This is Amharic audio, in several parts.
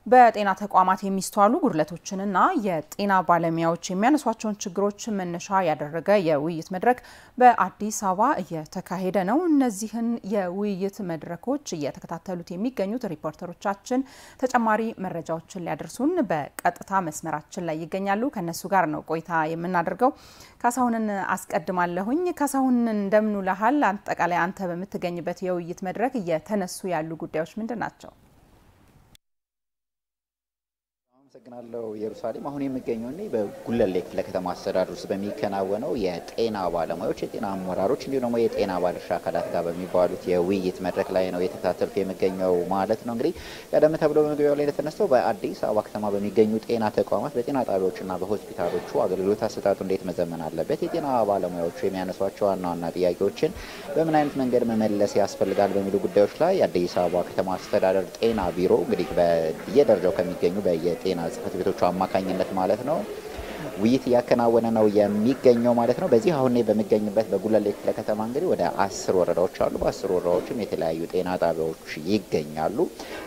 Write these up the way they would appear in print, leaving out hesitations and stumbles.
በጤና ተቋማት የሚስተዋሉ ጉድለቶችንና የጤና ባለሙያዎች የሚያነሷቸውን ችግሮች መነሻ ያደረገ የውይይት መድረክ በአዲስ አበባ እየተካሄደ ነው። እነዚህን የውይይት መድረኮች እየተከታተሉት የሚገኙት ሪፖርተሮቻችን ተጨማሪ መረጃዎችን ሊያደርሱን በቀጥታ መስመራችን ላይ ይገኛሉ። ከነሱ ጋር ነው ቆይታ የምናደርገው። ካሳሁንን አስቀድማለሁኝ። ካሳሁን እንደምን ውለሃል? አጠቃላይ አንተ በምትገኝበት የውይይት መድረክ እየተነሱ ያሉ ጉዳዮች ምንድን ናቸው? አመሰግናለሁ ኢየሩሳሌም። አሁን የሚገኘው በጉለሌ ክፍለ ከተማ አስተዳደር ውስጥ በሚከናወነው የጤና ባለሙያዎች፣ የጤና አመራሮች እንዲሁም ደግሞ የጤና ባለድርሻ አካላት ጋር በሚባሉት የውይይት መድረክ ላይ ነው የተከታተልኩ የሚገኘው ማለት ነው። እንግዲህ ቀደም ተብሎ በመግቢያው ላይ እንደተነሳው በአዲስ አበባ ከተማ በሚገኙ ጤና ተቋማት በጤና ጣቢያዎችና በሆስፒታሎቹ አገልግሎት አሰጣጡ እንዴት መዘመን አለበት፣ የጤና ባለሙያዎቹ የሚያነሷቸው ዋና ዋና ጥያቄዎችን በምን አይነት መንገድ መመለስ ያስፈልጋል በሚሉ ጉዳዮች ላይ የአዲስ አበባ ከተማ አስተዳደር ጤና ቢሮ እንግዲህ በየደረጃው ከሚገኙ በየጤና ጽሕፈት ቤቶቹ አማካኝነት ማለት ነው ውይይት ያከናወነ ነው የሚገኘው ማለት ነው። በዚህ አሁን በሚገኝበት በጉለሌ ክፍለ ከተማ እንግዲህ ወደ 10 ወረዳዎች አሉ። በ10 ወረዳዎችም የተለያዩ ጤና ጣቢያዎች ይገኛሉ።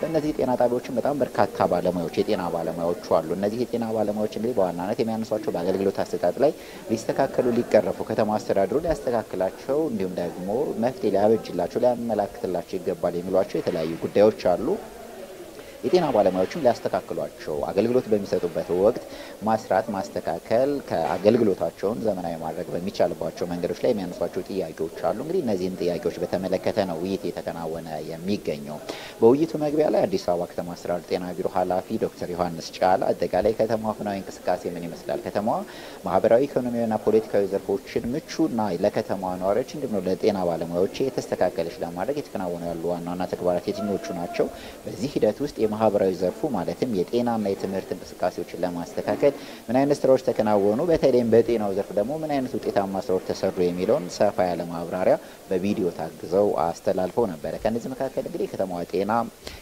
በእነዚህ ጤና ጣቢያዎችም በጣም በርካታ ባለሙያዎች የጤና ባለሙያዎች አሉ። እነዚህ የጤና ባለሙያዎች እንግዲህ በዋናነት የሚያነሷቸው በአገልግሎት አሰጣጥ ላይ ሊስተካከሉ ሊቀረፉ ከተማ አስተዳደሩ ሊያስተካክላቸው እንዲሁም ደግሞ መፍትሄ ሊያበጅላቸው ሊያመላክትላቸው ይገባል የሚሏቸው የተለያዩ ጉዳዮች አሉ። የጤና ባለሙያዎችም ሊያስተካክሏቸው አገልግሎት በሚሰጡበት ወቅት ማስራት ማስተካከል ከአገልግሎታቸውን ዘመናዊ ማድረግ በሚቻልባቸው መንገዶች ላይ የሚያነሷቸው ጥያቄዎች አሉ። እንግዲህ እነዚህን ጥያቄዎች በተመለከተ ነው ውይይት የተከናወነ የሚገኘው። በውይይቱ መግቢያ ላይ አዲስ አበባ ከተማ አስተዳደር ጤና ቢሮ ኃላፊ ዶክተር ዮሐንስ ጫላ አጠቃላይ ከተማ አሁናዊ እንቅስቃሴ ምን ይመስላል፣ ከተማዋ ማህበራዊ ኢኮኖሚያዊና ፖለቲካዊ ዘርፎችን ምቹና ለከተማዋ ነዋሪዎች እንዲሁም ለጤና ባለሙያዎች የተስተካከለች ለማድረግ የተከናወኑ ያሉ ዋና ዋና ተግባራት የትኞቹ ናቸው፣ በዚህ ሂደት ውስጥ ማህበራዊ ዘርፉ ማለትም የጤናና የትምህርት እንቅስቃሴዎችን ለማስተካከል ምን አይነት ስራዎች ተከናወኑ፣ በተለይም በጤናው ዘርፍ ደግሞ ምን አይነት ውጤታማ ስራዎች ተሰሩ የሚለውን ሰፋ ያለ ማብራሪያ በቪዲዮ ታግዘው አስተላልፈው ነበር። ከነዚህ መካከል እንግዲህ ከተማዋ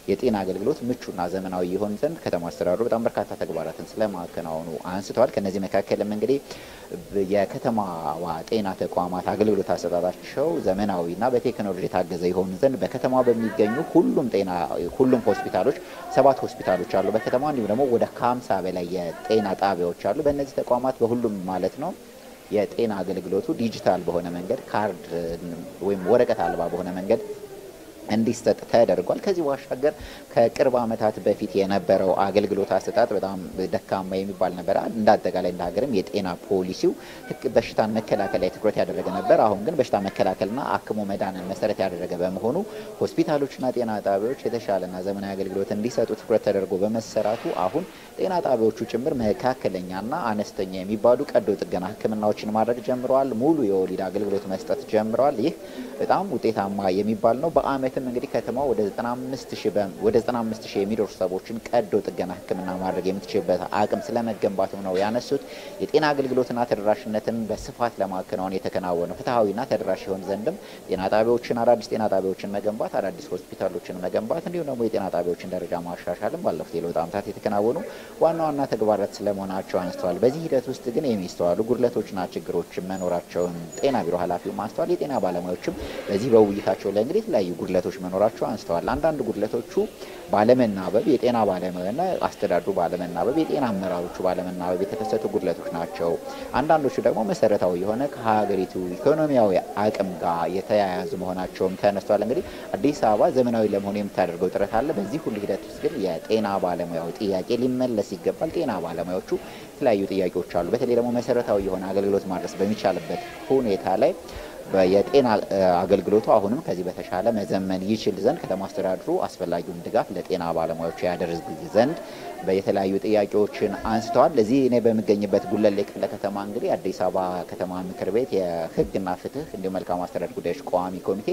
የጤና አገልግሎት ምቹና ዘመናዊ ይሆን ዘንድ ከተማ አስተዳደሩ በጣም በርካታ ተግባራትን ስለማከናወኑ አንስተዋል። ከነዚህ መካከልም እንግዲህ የከተማዋ ጤና ተቋማት አገልግሎት አሰጣጣቸው ዘመናዊና በቴክኖሎጂ የታገዘ ይሆን ዘንድ በከተማዋ በሚገኙ ሁሉም ሆስፒታሎች 7 ሆስፒታሎች አሉ በከተማ እንዲሁም ደግሞ ወደ 50 በላይ የጤና ጣቢያዎች አሉ። በእነዚህ ተቋማት በሁሉም ማለት ነው የጤና አገልግሎቱ ዲጂታል በሆነ መንገድ ካርድ ወይም ወረቀት አልባ በሆነ መንገድ እንዲሰጥ ተደርጓል። ከዚህ ባሻገር ከቅርብ ዓመታት በፊት የነበረው አገልግሎት አሰጣጥ በጣም ደካማ የሚባል ነበር። እንዳጠቃላይ እንደ ሀገርም የጤና ፖሊሲው በሽታን መከላከል ላይ ትኩረት ያደረገ ነበር። አሁን ግን በሽታ መከላከልና አክሞ መዳንን መሰረት ያደረገ በመሆኑ ሆስፒታሎችና ጤና ጣቢያዎች የተሻለና ዘመናዊ አገልግሎት እንዲሰጡ ትኩረት ተደርጎ በመሰራቱ አሁን ጤና ጣቢያዎቹ ጭምር መካከለኛና አነስተኛ የሚባሉ ቀዶ ጥገና ሕክምናዎችን ማድረግ ጀምረዋል። ሙሉ የወሊድ አገልግሎት መስጠት ጀምረዋል። ይህ በጣም ውጤታማ የሚባል ነው። በአመት እንግዲህ ከተማው ወደ 95000 የሚደርሱ ሰዎችን ቀዶ ጥገና ህክምና ማድረግ የምትችልበት አቅም ስለመገንባቱ ነው ያነሱት። የጤና አገልግሎትና ተደራሽነትን በስፋት ለማከናወን የተከናወነው ፍትሃዊና ተደራሽ ይሆን ዘንድም ጤና ጣቢያዎችን አዳዲስ ጤና ጣቢያዎችን መገንባት፣ አዳዲስ ሆስፒታሎችን መገንባት እንዲሁም ደግሞ የጤና ጣቢያዎችን ደረጃ ማሻሻልም ባለፉት የለውጥ ዓመታት የተከናወኑ ዋና ዋና ተግባራት ስለመሆናቸው አንስተዋል። በዚህ ሂደት ውስጥ ግን የሚስተዋሉ ጉድለቶችና ችግሮች መኖራቸውን ጤና ቢሮ ኃላፊው አንስተዋል። የጤና ባለሙያዎችም በዚህ በውይይታቸው ላይ እንግዲህ የተለያዩ ጉድለቶች መኖራቸው አንስተዋል። አንዳንድ ጉድለቶቹ ባለመናበብ የጤና ባለሙያና አስተዳድሩ ባለመናበብ የጤና አመራሮቹ ባለመናበብ የተከሰቱ ጉድለቶች ናቸው። አንዳንዶቹ ደግሞ መሰረታዊ የሆነ ከሀገሪቱ ኢኮኖሚያዊ አቅም ጋር የተያያዙ መሆናቸውም ተነስቷል። እንግዲህ አዲስ አበባ ዘመናዊ ለመሆን የምታደርገው ጥረት አለ። በዚህ ሁሉ ሂደት ውስጥ ግን የጤና ባለሙያው ጥያቄ ሊመለስ ይገባል። ጤና ባለሙያዎቹ የተለያዩ ጥያቄዎች አሉ። በተለይ ደግሞ መሰረታዊ የሆነ አገልግሎት ማድረስ በሚቻልበት ሁኔታ ላይ የጤና አገልግሎቱ አሁንም ከዚህ በተሻለ መዘመን ይችል ዘንድ ከተማ አስተዳደሩ አስፈላጊውን ድጋፍ ለጤና ባለሙያዎች ያደርግ ዘንድ በየተለያዩ ጥያቄዎችን አንስተዋል። ለዚህ እኔ በሚገኝበት ጉለሌ ክፍለ ከተማ እንግዲህ አዲስ አበባ ከተማ ምክር ቤት የሕግና ፍትህ እንዲሁም መልካም አስተዳደር ጉዳዮች ቋሚ ኮሚቴ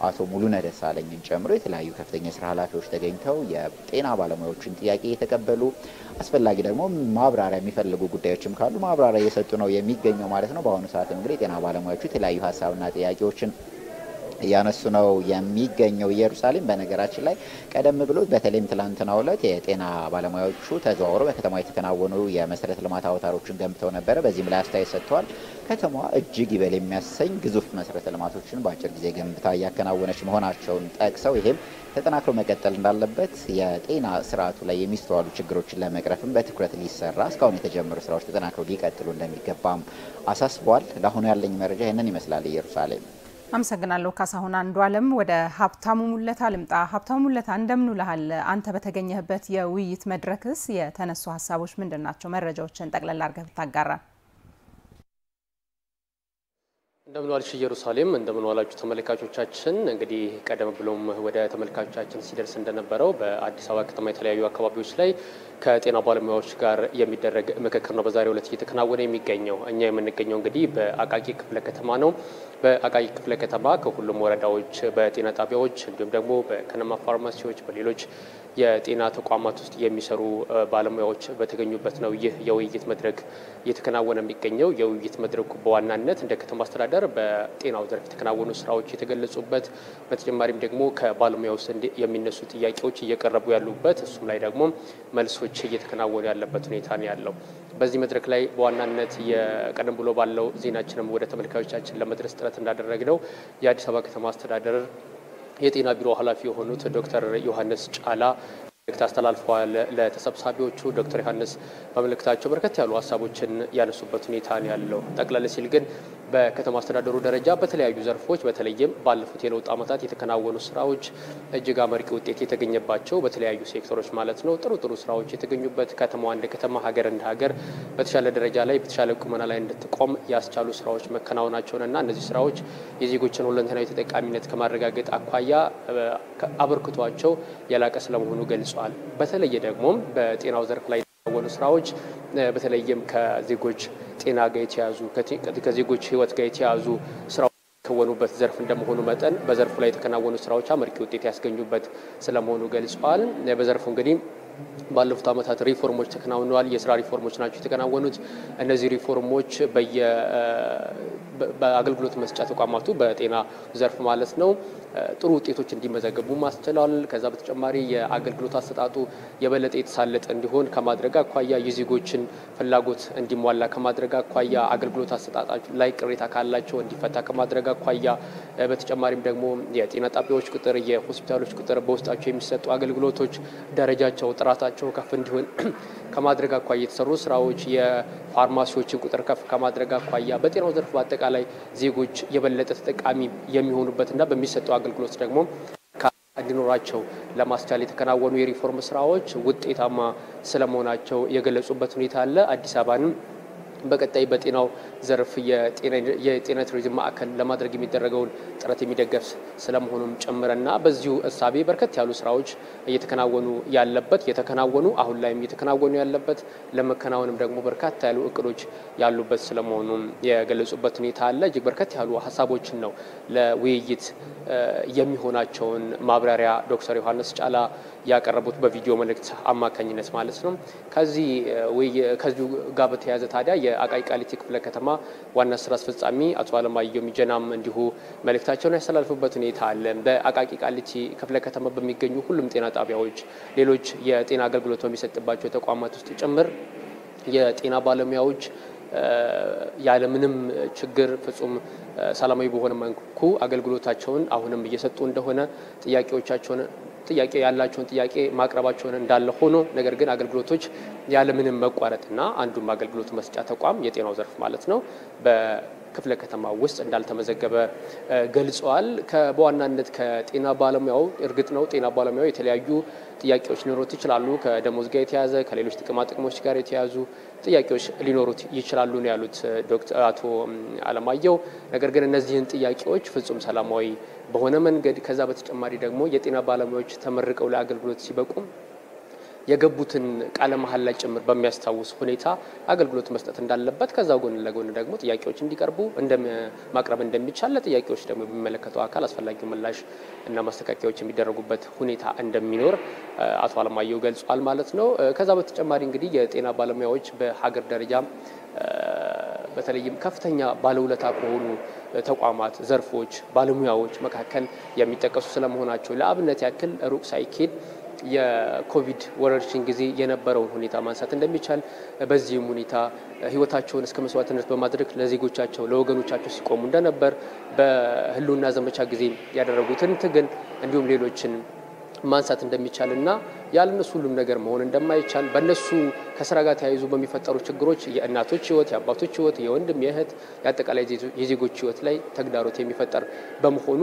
አቶ ሙሉነህ ደሳለኝን ጨምሮ የተለያዩ ከፍተኛ የስራ ኃላፊዎች ተገኝተው የጤና ባለሙያዎችን ጥያቄ የተቀበሉ አስፈላጊ ደግሞ ማብራሪያ የሚፈልጉ ጉዳዮችም ካሉ ማብራሪያ እየሰጡ ነው የሚገኘው ማለት ነው። በአሁኑ ሰዓት እንግዲህ የጤና ባለሙያዎቹ የተለያዩ ሀሳብና ጥያቄዎችን ያነሱ ነው የሚገኘው። ኢየሩሳሌም በነገራችን ላይ ቀደም ብሎ በተለይም ትላንትናው ዕለት የጤና ባለሙያዎቹ ተዘዋውረው በከተማ የተከናወኑ የመሰረተ ልማት አውታሮችን ገንብተው ነበረ። በዚህም ላይ አስተያየት ሰጥተዋል። ከተማዋ እጅግ ይበል የሚያሰኝ ግዙፍ መሰረተ ልማቶችን በአጭር ጊዜ ገንብታ እያከናወነች መሆናቸውን ጠቅሰው ይህም ተጠናክሮ መቀጠል እንዳለበት የጤና ስርዓቱ ላይ የሚስተዋሉ ችግሮችን ለመቅረፍም በትኩረት ሊሰራ እስካሁን የተጀመሩ ስራዎች ተጠናክረው ሊቀጥሉ እንደሚገባም አሳስቧል። ለአሁኑ ያለኝ መረጃ ይህንን ይመስላል። ኢየሩሳሌም አመሰግናለሁ። ካሳሁን አንዱ ዓለም። ወደ ሀብታሙ ሙለታ ልምጣ። ሀብታሙ ሙለታ እንደምን ውለሃል? አንተ በተገኘህበት የውይይት መድረክስ የተነሱ ሀሳቦች ምንድናቸው? መረጃዎችን ጠቅለል አድርገህ ብታጋራ። እንደምን ዋልሽ ኢየሩሳሌም፣ እንደምን ዋላችሁ ተመልካቾቻችን። እንግዲህ ቀደም ብሎም ወደ ተመልካቾቻችን ሲደርስ እንደነበረው በአዲስ አበባ ከተማ የተለያዩ አካባቢዎች ላይ ከጤና ባለሙያዎች ጋር የሚደረግ ምክክር ነው በዛሬው ዕለት እየተከናወነ የሚገኘው። እኛ የምንገኘው እንግዲህ በአቃቂ ክፍለ ከተማ ነው። በአቃቂ ክፍለ ከተማ ከሁሉም ወረዳዎች በጤና ጣቢያዎች እንዲሁም ደግሞ በከነማ ፋርማሲዎች በሌሎች የጤና ተቋማት ውስጥ የሚሰሩ ባለሙያዎች በተገኙበት ነው ይህ የውይይት መድረክ እየተከናወነ የሚገኘው። የውይይት መድረኩ በዋናነት እንደ ከተማ አስተዳደር በጤናው ዘርፍ የተከናወኑ ስራዎች የተገለጹበት፣ በተጨማሪም ደግሞ ከባለሙያው ዘንድ የሚነሱ ጥያቄዎች እየቀረቡ ያሉበት፣ እሱም ላይ ደግሞ መልሶች እየተከናወኑ ያለበት ሁኔታ ነው ያለው። በዚህ መድረክ ላይ በዋናነት የቀደም ብሎ ባለው ዜናችንም ወደ ተመልካቾቻችን ለመድረስ ጥረት እንዳደረግነው የአዲስ አበባ ከተማ አስተዳደር የጤና ቢሮ ኃላፊ የሆኑት ዶክተር ዮሐንስ ጫላ መልእክት አስተላልፈዋል ለተሰብሳቢዎቹ። ዶክተር ዮሐንስ በመልእክታቸው በርከት ያሉ ሀሳቦችን ያነሱበት ሁኔታ ነው ያለው። ጠቅለል ሲል ግን በከተማ አስተዳደሩ ደረጃ በተለያዩ ዘርፎች በተለይም ባለፉት የለውጥ ዓመታት የተከናወኑ ስራዎች እጅግ አመርቂ ውጤት የተገኘባቸው በተለያዩ ሴክተሮች ማለት ነው ጥሩ ስራዎች የተገኙበት፣ ከተማዋ እንደ ከተማ ሀገር እንደ ሀገር በተሻለ ደረጃ ላይ በተሻለ ቁመና ላይ እንድትቆም ያስቻሉ ስራዎች መከናወናቸውንና እነዚህ ስራዎች የዜጎችን ሁለንተናዊ ተጠቃሚነት ከማረጋገጥ አኳያ አበርክቷቸው የላቀ ስለመሆኑ ገልጸዋል። በተለየ ደግሞ በጤናው ዘርፍ ላይ የተከናወኑ ስራዎች በተለይም ከዜጎች ጤና ጋር የተያዙ ከዜጎች ህይወት ጋር የተያዙ ስራዎች የተከናወኑበት ዘርፍ እንደመሆኑ መጠን በዘርፉ ላይ የተከናወኑ ስራዎች አመርቂ ውጤት ያስገኙበት ስለመሆኑ ገልጸዋል። በዘርፉ እንግዲህ ባለፉት ዓመታት ሪፎርሞች ተከናውነዋል። የስራ ሪፎርሞች ናቸው የተከናወኑት። እነዚህ ሪፎርሞች በአገልግሎት መስጫ ተቋማቱ በጤና ዘርፍ ማለት ነው ጥሩ ውጤቶች እንዲመዘገቡ ማስችሏል። ከዛ በተጨማሪ የአገልግሎት አሰጣጡ የበለጠ የተሳለጠ እንዲሆን ከማድረግ አኳያ የዜጎችን ፍላጎት እንዲሟላ ከማድረግ አኳያ አገልግሎት አሰጣጣቸው ላይ ቅሬታ ካላቸው እንዲፈታ ከማድረግ አኳያ በተጨማሪም ደግሞ የጤና ጣቢያዎች ቁጥር፣ የሆስፒታሎች ቁጥር፣ በውስጣቸው የሚሰጡ አገልግሎቶች ደረጃቸው ጥራታቸው ከፍ እንዲሆን ከማድረግ አኳያ የተሰሩ ስራዎች፣ የፋርማሲዎችን ቁጥር ከፍ ከማድረግ አኳያ በጤናው ዘርፍ በአጠቃላይ ዜጎች የበለጠ ተጠቃሚ የሚሆኑበትና በሚሰጡ አገልግሎት ደግሞ እንዲኖራቸው ለማስቻል የተከናወኑ የሪፎርም ስራዎች ውጤታማ ስለመሆናቸው የገለጹበት ሁኔታ አለ። አዲስ አበባንም በቀጣይ በጤናው ዘርፍ የጤና ቱሪዝም ማዕከል ለማድረግ የሚደረገውን ጥረት የሚደገፍ ስለመሆኑም ጨምረና በዚሁ እሳቤ በርከት ያሉ ስራዎች እየተከናወኑ ያለበት የተከናወኑ አሁን ላይም እየተከናወኑ ያለበት ለመከናወንም ደግሞ በርካታ ያሉ እቅዶች ያሉበት ስለመሆኑም የገለጹበት ሁኔታ አለ። እጅግ በርከት ያሉ ሀሳቦችን ነው ለውይይት የሚሆናቸውን ማብራሪያ ዶክተር ዮሐንስ ጫላ ያቀረቡት በቪዲዮ መልእክት አማካኝነት ማለት ነው። ከዚሁ ጋር በተያያዘ ታዲያ የአቃቂ ቃሊቲ ክፍለ ከተማ ዋና ስራ አስፈጻሚ አቶ አለማየሁ ሚጀናም እንዲሁ መልእክታቸውን ያስተላልፉበት ሁኔታ አለ። በአቃቂ ቃሊቲ ክፍለ ከተማ በሚገኙ ሁሉም ጤና ጣቢያዎች፣ ሌሎች የጤና አገልግሎት በሚሰጥባቸው ተቋማት ውስጥ ጭምር የጤና ባለሙያዎች ያለምንም ችግር ፍጹም ሰላማዊ በሆነ መልኩ አገልግሎታቸውን አሁንም እየሰጡ እንደሆነ ጥያቄ ያላቸውን ጥያቄ ማቅረባቸውን እንዳለ ሆኖ ነገር ግን አገልግሎቶች ያለምንም መቋረጥና አንዱም አገልግሎት መስጫ ተቋም የጤናው ዘርፍ ማለት ነው በክፍለ ከተማ ውስጥ እንዳልተመዘገበ ገልጸዋል። በዋናነት ከጤና ባለሙያው እርግጥ ነው ጤና ባለሙያው የተለያዩ ጥያቄዎች ሊኖሩት ይችላሉ። ከደሞዝ ጋር የተያዘ ከሌሎች ጥቅሞች ጋር የተያዙ ጥያቄዎች ሊኖሩት ይችላሉ ነው ያሉት ዶክተር አቶ አለማየሁ። ነገር ግን እነዚህን ጥያቄዎች ፍጹም ሰላማዊ በሆነ መንገድ ከዛ በተጨማሪ ደግሞ የጤና ባለሙያዎች ተመርቀው ለአገልግሎት ሲበቁ የገቡትን ቃለ መሐላ ጭምር በሚያስታውስ ሁኔታ አገልግሎት መስጠት እንዳለበት ከዛው ጎን ለጎን ደግሞ ጥያቄዎች እንዲቀርቡ ማቅረብ እንደሚቻል ለጥያቄዎች ደግሞ የሚመለከተው አካል አስፈላጊው ምላሽ እና ማስተካከያዎች የሚደረጉበት ሁኔታ እንደሚኖር አቶ አለማየሁ ገልጿል ማለት ነው። ከዛ በተጨማሪ እንግዲህ የጤና ባለሙያዎች በሀገር ደረጃ በተለይም ከፍተኛ ባለውለታ ከሆኑ ተቋማት ዘርፎች ባለሙያዎች መካከል የሚጠቀሱ ስለመሆናቸው ለአብነት ያክል ሩቅ ሳይኬድ የኮቪድ ወረርሽኝ ጊዜ የነበረውን ሁኔታ ማንሳት እንደሚቻል በዚህም ሁኔታ ህይወታቸውን እስከ መስዋዕትነት በማድረግ ለዜጎቻቸው ለወገኖቻቸው ሲቆሙ እንደነበር በህልውና ዘመቻ ጊዜ ያደረጉትን ትግል እንዲሁም ሌሎችን ማንሳት እንደሚቻልና ያለነሱ ሁሉም ነገር መሆን እንደማይቻል በእነሱ ከስራ ጋር ተያይዞ በሚፈጠሩ ችግሮች የእናቶች ህይወት የአባቶች ህይወት የወንድም የእህት የአጠቃላይ የዜጎች ህይወት ላይ ተግዳሮት የሚፈጠር በመሆኑ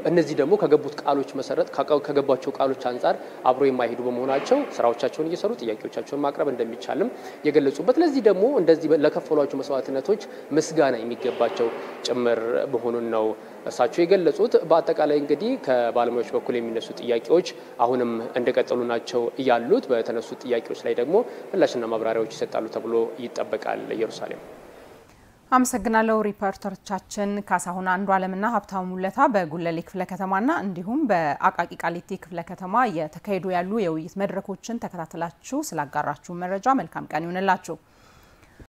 እነዚህ ደግሞ ከገቡት ቃሎች መሰረት ከገባቸው ቃሎች አንፃር አብሮ የማይሄዱ በመሆናቸው ስራዎቻቸውን እየሰሩ ጥያቄዎቻቸውን ማቅረብ እንደሚቻልም የገለጹበት ለዚህ ደግሞ እንደዚህ ለከፈሏቸው መስዋዕትነቶች ምስጋና የሚገባቸው ጭምር መሆኑን ነው እሳቸው የገለጹት። በአጠቃላይ እንግዲህ ከባለሙያዎች በኩል የሚነሱ ጥያቄዎች አሁንም እንደቀጠሉ ናቸው ያሉት። በተነሱ ጥያቄዎች ላይ ደግሞ ምላሽና ማብራሪያዎች ይሰጣሉ ተብሎ ይጠበቃል። ኢየሩሳሌም አመሰግናለሁ። ሪፖርተሮቻችን ካሳሁን አንዱ ዓለምና ሀብታሙ ሙለታ በጉለሌ ክፍለ ከተማና እንዲሁም በአቃቂ ቃሊቲ ክፍለ ከተማ የተካሄዱ ያሉ የውይይት መድረኮችን ተከታትላችሁ ስላጋራችሁ መረጃ መልካም ቀን ይሁንላችሁ።